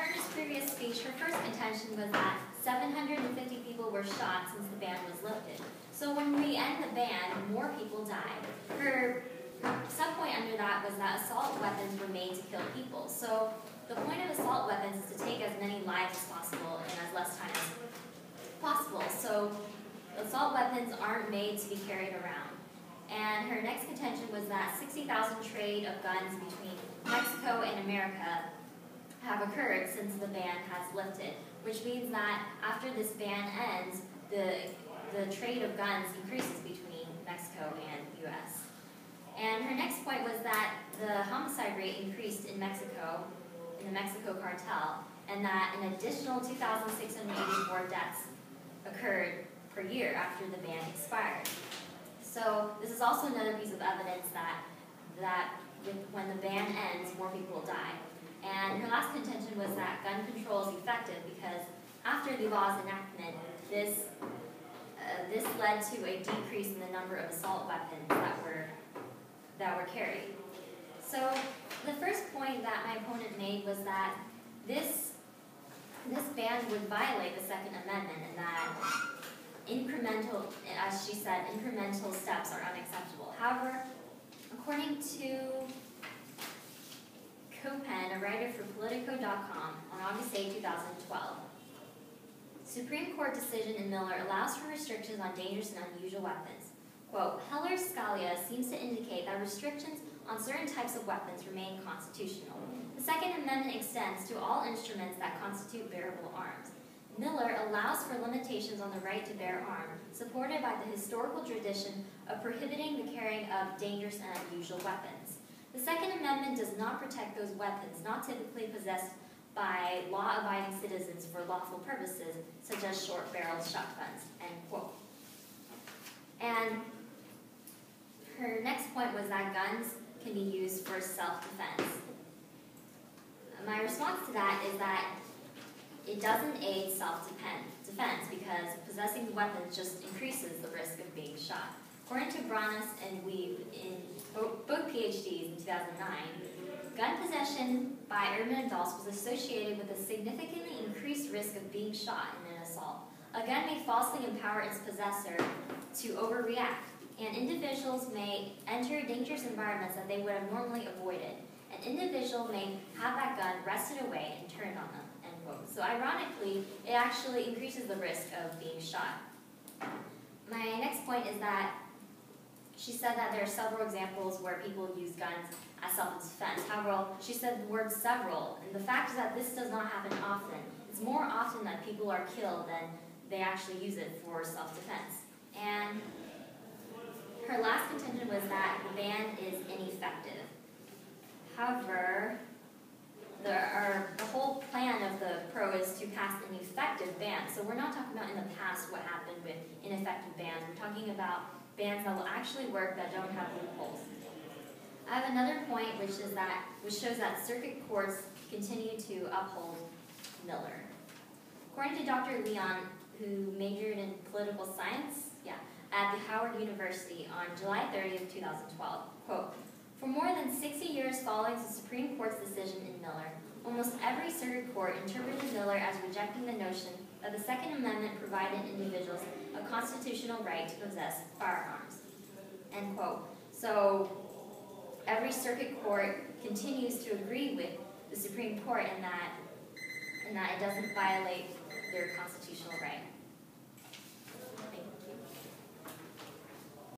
partner's previous speech, her first contention was that 750 people were shot since the ban was lifted. So when we end the ban, more people died. Her sub-point under that was that assault weapons were made to kill people. So the point of assault weapons is to take as many lives as possible in as less time as possible. So assault weapons aren't made to be carried around. And her next contention was that 60,000 trade of guns between Mexico and America have occurred since the ban has lifted, which means that after this ban ends, the trade of guns increases between Mexico and the U.S. And her next point was that the homicide rate increased in Mexico, in the Mexico cartel, and that an additional 2,684 deaths occurred per year after the ban expired. So this is also another piece of evidence that when the ban ends, more people will die. And her last contention was that gun control is effective because after the law's enactment, this led to a decrease in the number of assault weapons that were carried. So the first point that my opponent made was that this ban would violate the Second Amendment and that incremental, as she said, incremental steps are unacceptable. However, according to Copen, a writer for Politico.com, on August 8, 2012, Supreme Court decision in Miller allows for restrictions on dangerous and unusual weapons. Quote, Heller's Scalia seems to indicate that restrictions on certain types of weapons remain constitutional. The Second Amendment extends to all instruments that constitute bearable arms. Miller allows for limitations on the right to bear arms, supported by the historical tradition of prohibiting the carrying of dangerous and unusual weapons. The Second Amendment does not protect those weapons not typically possessed by law-abiding citizens for lawful purposes, such as short-barreled shotguns, end quote. And her next point was that guns can be used for self-defense. My response to that is that it doesn't aid self-defense because possessing the weapons just increases the risk of being shot. According to Branas and Weeb, in both PhDs in 2009, gun possession by urban adults was associated with a significantly increased risk of being shot in an assault. A gun may falsely empower its possessor to overreact, and individuals may enter dangerous environments that they would have normally avoided. An individual may have that gun wrested away and turned on them, end quote. So ironically, it actually increases the risk of being shot. My next point is that she said that there are several examples where people use guns as self-defense. However, she said the word several, and the fact is that this does not happen often. It's more often that people are killed than they actually use it for self-defense. And her last contention was that the ban is ineffective. However, the whole plan of the pro is to pass an effective ban. So we're not talking about in the past what happened with ineffective bans. We're talking about bans that will actually work, that don't have loopholes. I have another point, which shows that circuit courts continue to uphold Miller. According to Dr. Leon, who majored in political science at the Howard University on July 30th, 2012, quote, for more than 60 years following the Supreme Court's decision in Miller, almost every circuit court interpreted Miller as rejecting the notion that the Second Amendment provided individuals a constitutional right to possess firearms, end quote. So every circuit court continues to agree with the Supreme Court in that it doesn't violate their constitutional right.